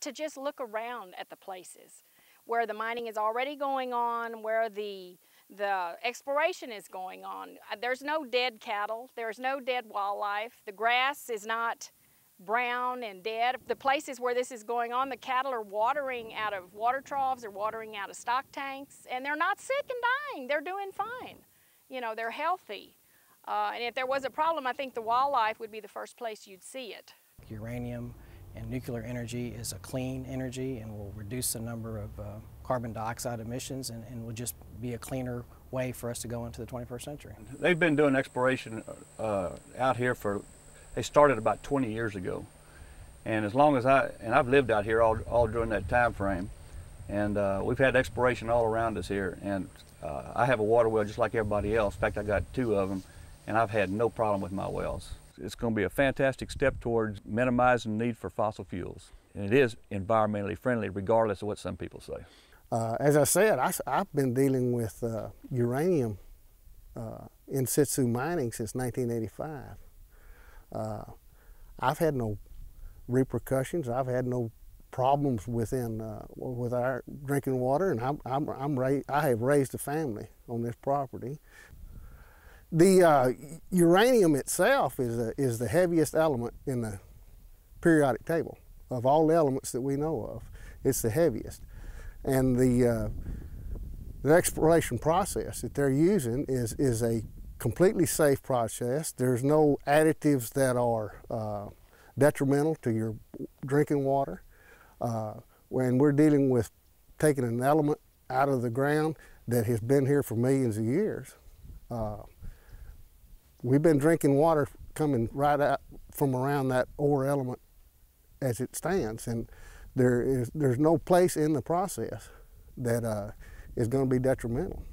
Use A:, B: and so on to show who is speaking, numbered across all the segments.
A: to just look around at the places where the mining is already going on, where the exploration is going on. There's no dead cattle, there's no dead wildlife, the grass is not brown and dead. The places where this is going on, the cattle are watering out of water troughs, they're watering out of stock tanks, and they're not sick and dying, they're doing fine. You know, they're healthy. And if there was a problem, I think the wildlife would be the first place you'd see it.
B: Uranium and nuclear energy is a clean energy and will reduce the number of carbon dioxide emissions and will just be a cleaner way for us to go into the 21st century.
C: They've been doing exploration out here they started about 20 years ago. And as long as I've lived out here all during that time frame, and we've had exploration all around us here. And I have a water well just like everybody else. In fact, I got 2 of them, and I've had no problem with my wells. It's going to be a fantastic step towards minimizing the need for fossil fuels. And it is environmentally friendly, regardless of what some people say.
D: As I said, I've been dealing with uranium in situ mining since 1985. I've had no repercussions. I've had no problems with our drinking water, and I have raised a family on this property. The uranium itself is the heaviest element in the periodic table. Of all the elements that we know of, it's the heaviest. And the exploration process that they're using is a completely safe process. There's no additives that are detrimental to your drinking water. When we're dealing with taking an element out of the ground that has been here for millions of years, we've been drinking water coming right out from around that ore element as it stands, and there's no place in the process that is going to be detrimental.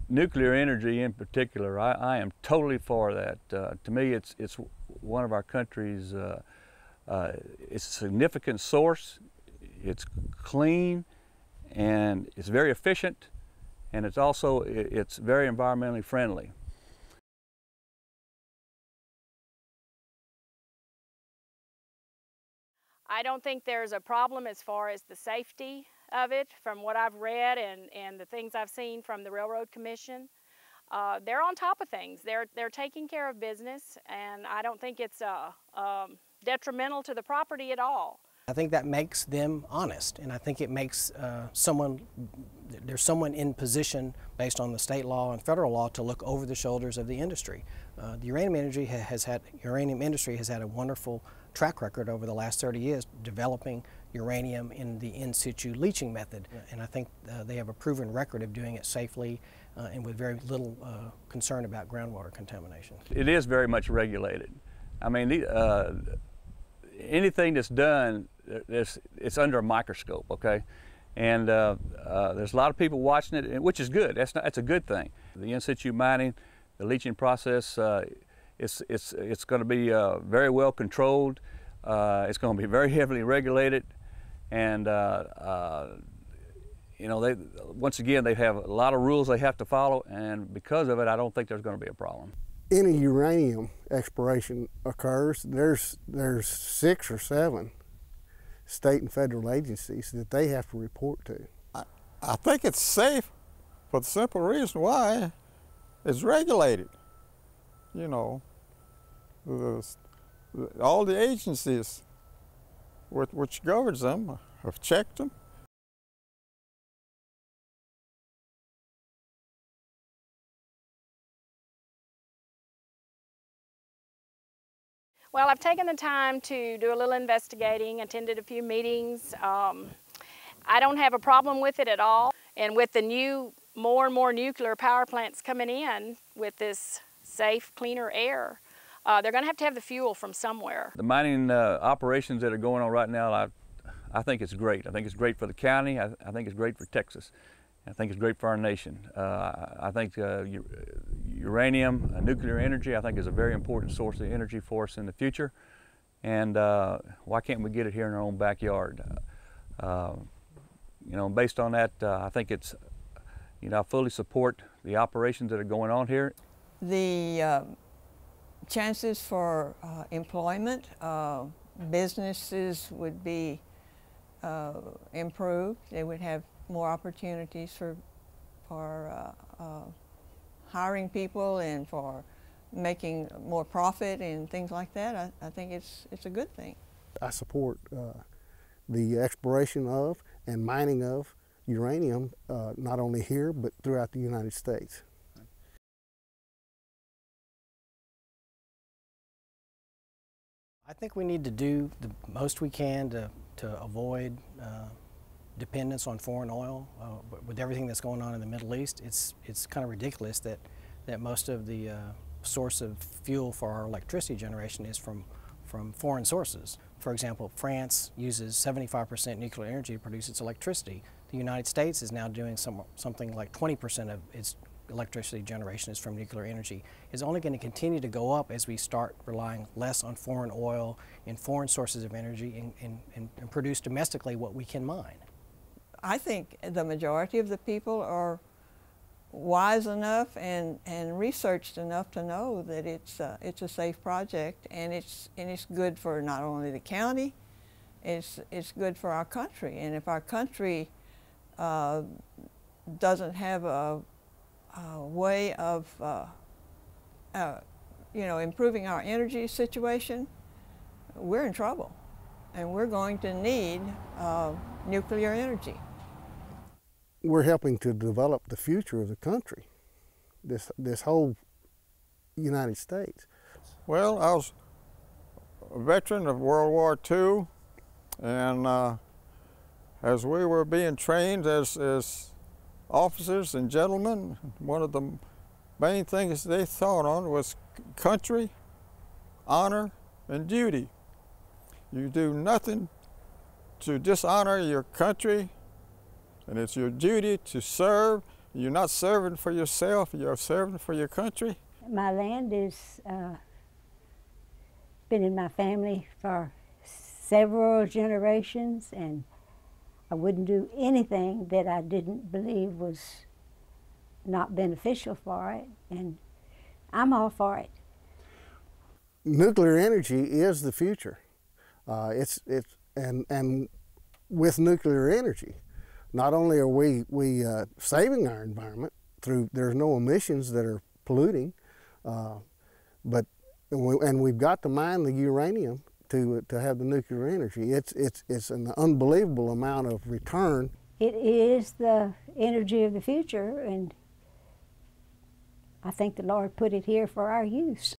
C: Nuclear energy in particular, I am totally for that. To me, it's one of our country's, it's a significant source, it's clean, and it's very efficient, and it's very environmentally friendly.
A: I don't think there's a problem as far as the safety of it from what I've read and the things I've seen from the Railroad Commission. They're on top of things. They're taking care of business, and I don't think it's detrimental to the property at all.
B: I think that makes them honest, and I think it makes there's someone in position based on the state law and federal law to look over the shoulders of the industry. The uranium industry has had a wonderful track record over the last 30 years developing uranium in the in situ leaching method, and I think they have a proven record of doing it safely and with very little concern about groundwater contamination.
C: It is very much regulated. I mean, anything that's done, it's under a microscope, okay? And there's a lot of people watching it, which is good. That's a good thing. The in situ mining, the leaching process, it's going to be very well controlled. It's going to be very heavily regulated, and you know, once again, they have a lot of rules they have to follow, and because of it, I don't think there's going to be a problem.
D: Any uranium exploration occurs, there's 6 or 7 state and federal agencies that they have to report to.
E: I think it's safe for the simple reason why it's regulated. You know, all the agencies which governs them have checked them.
A: Well, I've taken the time to do a little investigating, attended a few meetings. I don't have a problem with it at all. And with the more and more nuclear power plants coming in with this safe, cleaner air, they're going to have the fuel from somewhere.
C: The mining operations that are going on right now, I think it's great. I think it's great for the county. I think it's great for Texas. I think it's great for our nation. I think uranium, nuclear energy, I think is a very important source of energy for us in the future. And why can't we get it here in our own backyard? You know, based on that, I think it's, you know, I fully support the operations that are going on here.
F: The chances for employment, businesses would be improved. They would have more opportunities for hiring people and for making more profit and things like that. I think it's a good thing.
D: I support the exploration of and mining of uranium, not only here but throughout the United States.
B: I think we need to do the most we can to avoid dependence on foreign oil. With everything that's going on in the Middle East, it's kind of ridiculous that most of the source of fuel for our electricity generation is from foreign sources. For example, France uses 75% nuclear energy to produce its electricity. The United States is now doing something like 20% of its electricity generation is from nuclear energy. It's only going to continue to go up as we start relying less on foreign oil and foreign sources of energy and produce domestically what we can mine.
F: I think the majority of the people are wise enough and researched enough to know that it's a safe project, and it's good for not only the county, it's good for our country. And if our country doesn't have a way of improving our energy situation, we're in trouble, and we're going to need nuclear energy.
D: We're helping to develop the future of the country, this whole United States.
E: Well, I was a veteran of World War II, and as we were being trained as officers and gentlemen, one of the main things they thought on was country, honor, and duty. You do nothing to dishonor your country, and it's your duty to serve. You're not serving for yourself, you're serving for your country.
G: My land has been in my family for several generations, and I wouldn't do anything that I didn't believe was not beneficial for it, and I'm all for it.
D: Nuclear energy is the future. And with nuclear energy, not only are we saving our environment through there's no emissions that are polluting, but we've got to mine the uranium to have the nuclear energy. It's an unbelievable amount of return.
G: It is the energy of the future, and I think the Lord put it here for our use.